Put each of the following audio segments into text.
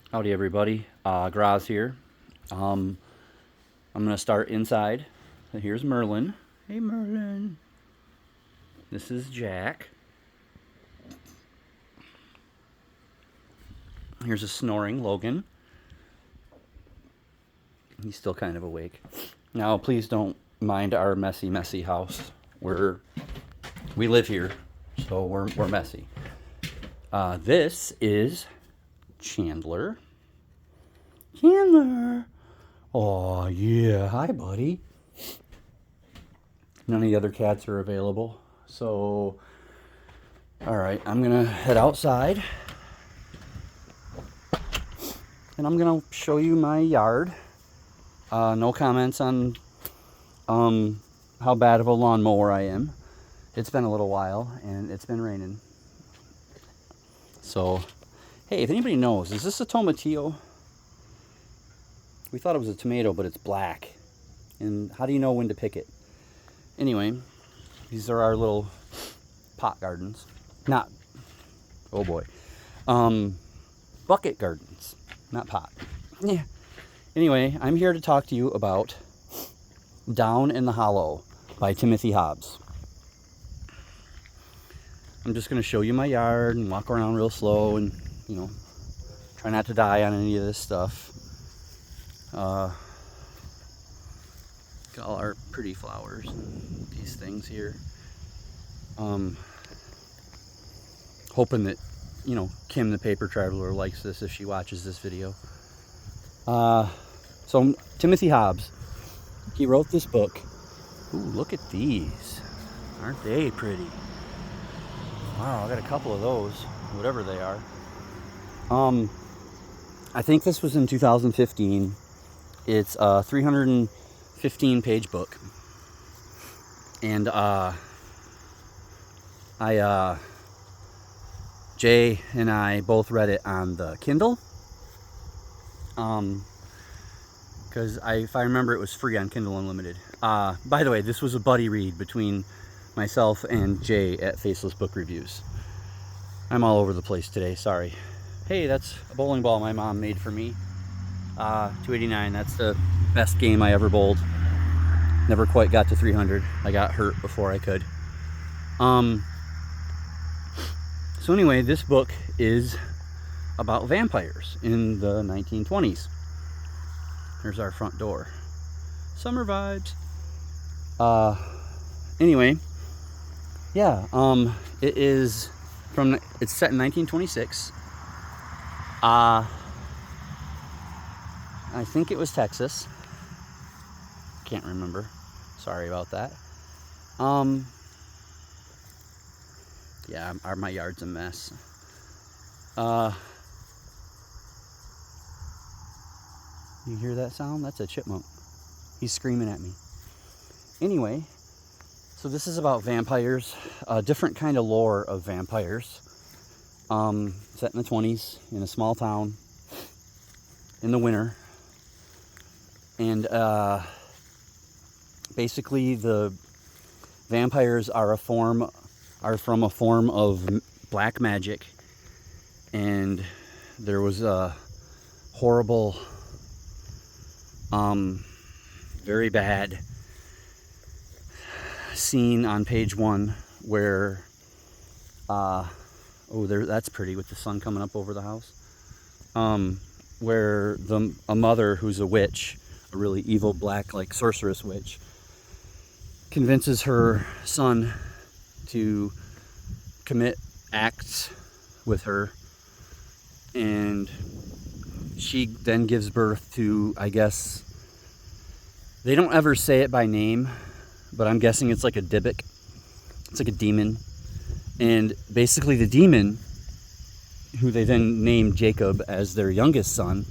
Howdy, everybody. Graz here. I'm going to start inside. Here's Merlin. Hey, Merlin. This is Jack. Here's a snoring Logan. He's still kind of awake. Now, please don't mind our messy house. We live here, so we're messy. This is Chandler. Chandler. Oh, yeah. Hi, buddy. None of the other cats are available. So, all right, I'm going to head outside. And I'm going to show you my yard. No comments on how bad of a lawnmower I am. It's been a little while, and it's been raining. So, hey, if anybody knows, is this a tomatillo? We thought it was a tomato, but it's black. And how do you know when to pick it? Anyway, these are our little pot gardens. Not, oh boy. Bucket gardens, not pot. Yeah. Anyway, I'm here to talk to you about Down in the Hollow by Timothy Hobbs. I'm just going to show you my yard and walk around real slow and, try not to die on any of this stuff. Got all our pretty flowers and these things here. Hoping that, Kim the paper traveler likes this if she watches this video. So Timothy Hobbs, he wrote this book. Ooh, look at these. Aren't they pretty? Wow, I got a couple of those, whatever they are. I think this was in 2015. It's a 315-page book. And Jay and I both read it on the Kindle. Because if I remember, it was free on Kindle Unlimited. By the way, this was a buddy read between myself and Jay at Faceless Book Reviews. I'm all over the place today, sorry. Hey, that's a bowling ball my mom made for me. 289, that's the best game I ever bowled. Never quite got to 300. I got hurt before I could. So anyway, this book is about vampires in the 1920s. Here's our front door. Summer vibes. Anyway, yeah, it's set in 1926. I think it was Texas. Can't remember. Sorry about that. Yeah, my yard's a mess. You hear that sound? That's a chipmunk. He's screaming at me. Anyway, so this is about vampires, a different kind of lore of vampires. Set in the 20s in a small town in the winter. And basically the vampires are from a form of black magic. And there was a horrible, very bad scene on page 1 where that's pretty with the sun coming up over the house, where a mother who's a witch, a really evil black like sorceress witch, convinces her son to commit acts with her, and she then gives birth to, I guess, they don't ever say it by name, but I'm guessing it's like a Dybbuk. It's like a demon. And basically the demon, who they then named Jacob as their youngest son,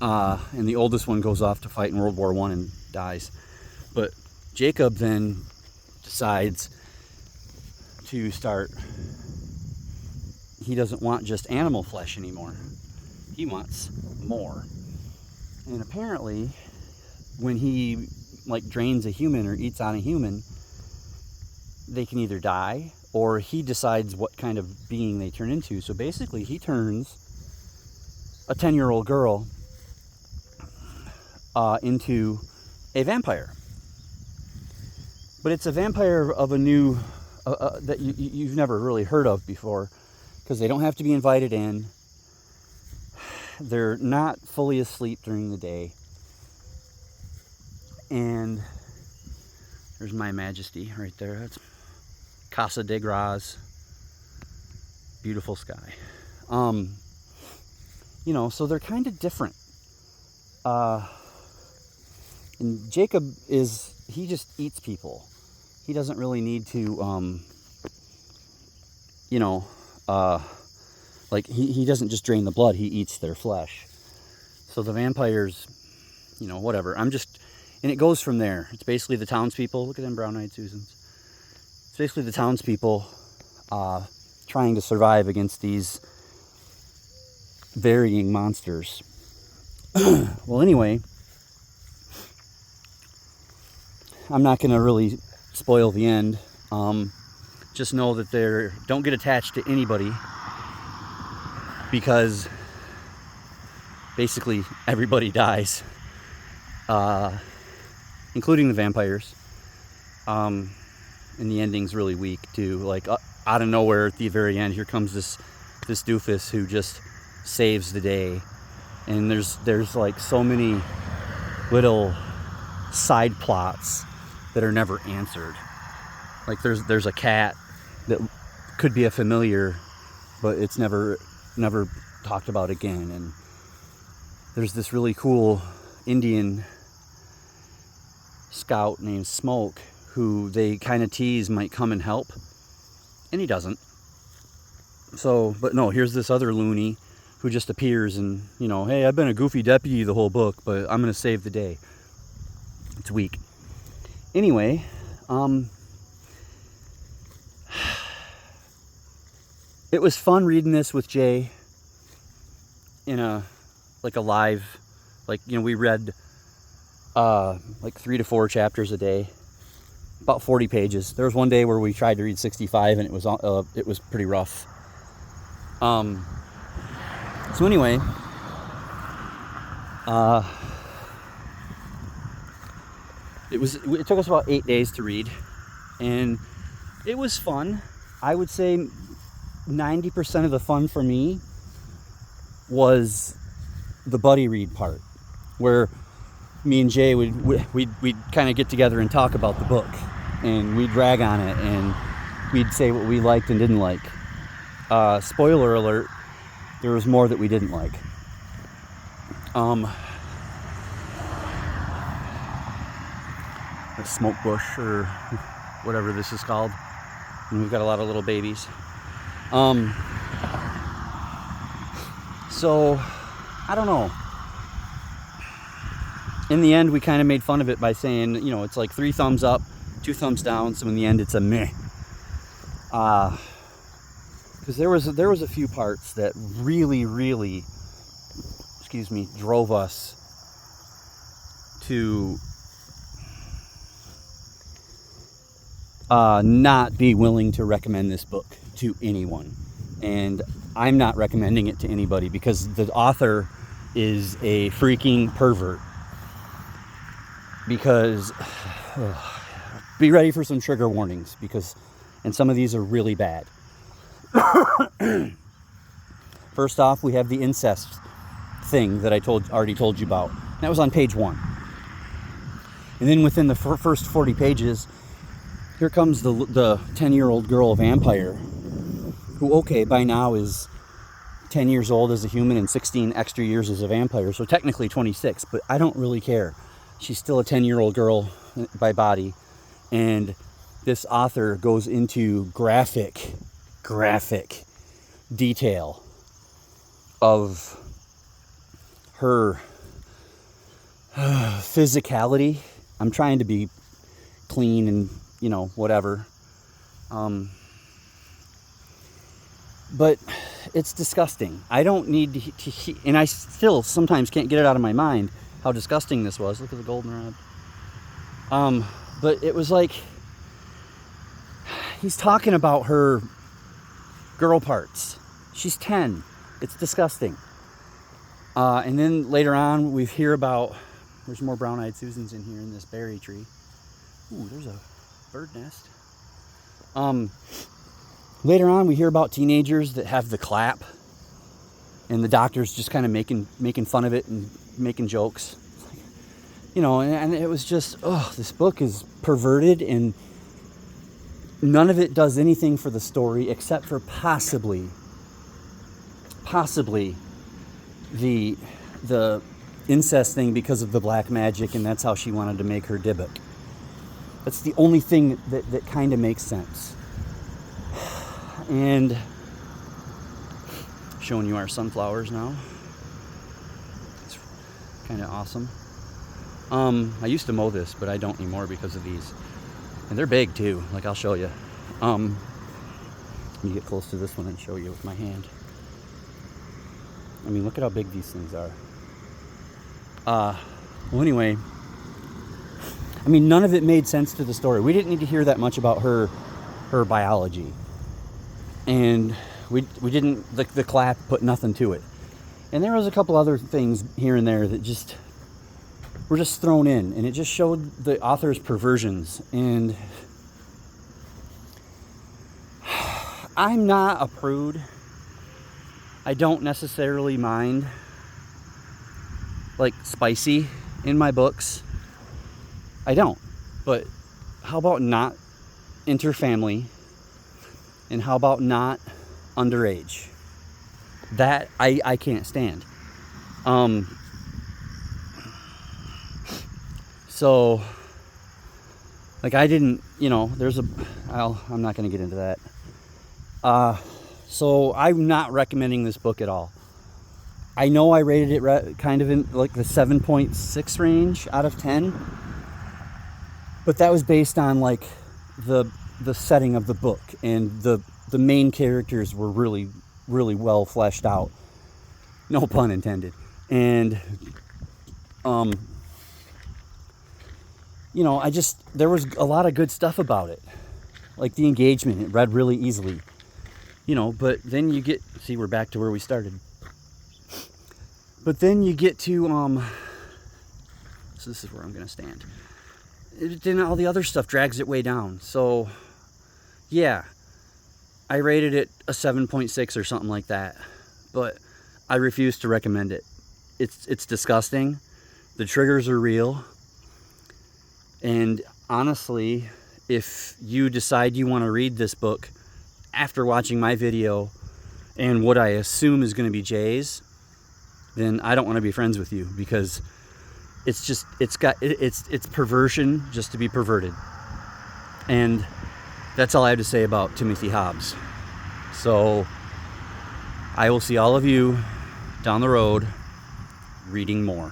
and the oldest one goes off to fight in World War I and dies. But Jacob then decides to start, he doesn't want just animal flesh anymore. He wants more. And apparently, when he drains a human or eats on a human, they can either die or he decides what kind of being they turn into. So basically, he turns a 10-year-old girl into a vampire. But it's a vampire of a new, that you've never really heard of before, because they don't have to be invited in. They're not fully asleep during the day. And there's My Majesty right there. That's Casa de Gras. Beautiful sky. So they're kind of different. And Jacob he just eats people. He doesn't really need to, he doesn't just drain the blood, he eats their flesh. So the vampires, whatever. And it goes from there. It's basically the townspeople. Look at them brown-eyed Susans. It's basically the townspeople trying to survive against these varying monsters. Well, anyway, I'm not going to really spoil the end. Just know that don't get attached to anybody, because basically everybody dies, including the vampires. And the ending's really weak too. Like out of nowhere at the very end, here comes this doofus who just saves the day. And there's like so many little side plots that are never answered. Like there's a cat that could be a familiar, but it's never talked about again. And there's this really cool Indian scout named Smoke, who they kind of tease might come and help, and he doesn't. So, but no, here's this other loony who just appears and, hey, I've been a goofy deputy the whole book, but I'm going to save the day. It's weak. Anyway, it was fun reading this with Jay in a live, we read 3 to 4 chapters a day, about 40 pages. There was one day where we tried to read 65 and it was pretty rough. So anyway, it took us about 8 days to read, and it was fun. I would say 90% of the fun for me was the buddy read part, where me and Jay we'd kind of get together and talk about the book, and we'd drag on it, and we'd say what we liked and didn't like. Spoiler alert, there was more that we didn't like. A smoke bush, or whatever this is called. And we've got a lot of little babies. So, I don't know. In the end, we kind of made fun of it by saying, it's like 3 thumbs up, 2 thumbs down. So in the end, it's a meh. Because there was a few parts that really, really, drove us to not be willing to recommend this book to anyone. And I'm not recommending it to anybody because the author is a freaking pervert. Because be ready for some trigger warnings, and some of these are really bad. First off, we have the incest thing that I already told you about. That was on page 1. And then within the first 40 pages, here comes the 10-year-old girl vampire, who, okay, by now is 10 years old as a human and 16 extra years as a vampire, so technically 26, but I don't really care. She's still a 10-year-old girl by body, and this author goes into graphic detail of her physicality. I'm trying to be clean and, whatever. But it's disgusting. I don't need to and I still sometimes can't get it out of my mind how disgusting this was. Look at the goldenrod. But it was like, he's talking about her girl parts. She's 10. It's disgusting. And then later on, we hear about, there's more brown-eyed Susans in here in this berry tree. Ooh, there's a bird nest. Later on, we hear about teenagers that have the clap, and the doctor's just kind of making fun of it and making jokes. You know, and it was just, this book is perverted, and none of it does anything for the story except for possibly the incest thing because of the black magic, and that's how she wanted to make her Dybbuk. That's the only thing that kind of makes sense. And showing you our sunflowers now. It's kind of awesome. I used to mow this, but I don't anymore because of these. And they're big too, like I'll show you. Let me get close to this one and show you with my hand. I mean, look at how big these things are. Well, anyway, I mean, none of it made sense to the story. We didn't need to hear that much about her biology. And we didn't, the clap put nothing to it. And there was a couple other things here and there that just were just thrown in, and it just showed the author's perversions. And I'm not a prude. I don't necessarily mind like spicy in my books. I don't. But how about not interfamily? And how about not underage? That I can't stand. So, like, I didn't, you know, I'm not going to get into that. So I'm not recommending this book at all. I know I rated it kind of in like the 7.6 range out of 10, but that was based on like the setting of the book, and the main characters were really, really well fleshed out. No pun intended. And you know, there was a lot of good stuff about it. Like the engagement, it read really easily. You know, but then you get, see, we're back to where we started. But then you get to, so this is where I'm going to stand. Then all the other stuff drags it way down. So, yeah, I rated it a 7.6 or something like that. But I refuse to recommend it. It's disgusting. The triggers are real. And honestly, if you decide you want to read this book after watching my video and what I assume is going to be Jay's, then I don't want to be friends with you, because it's perversion just to be perverted. And that's all I have to say about Timothy Hobbs. So I will see all of you down the road reading more.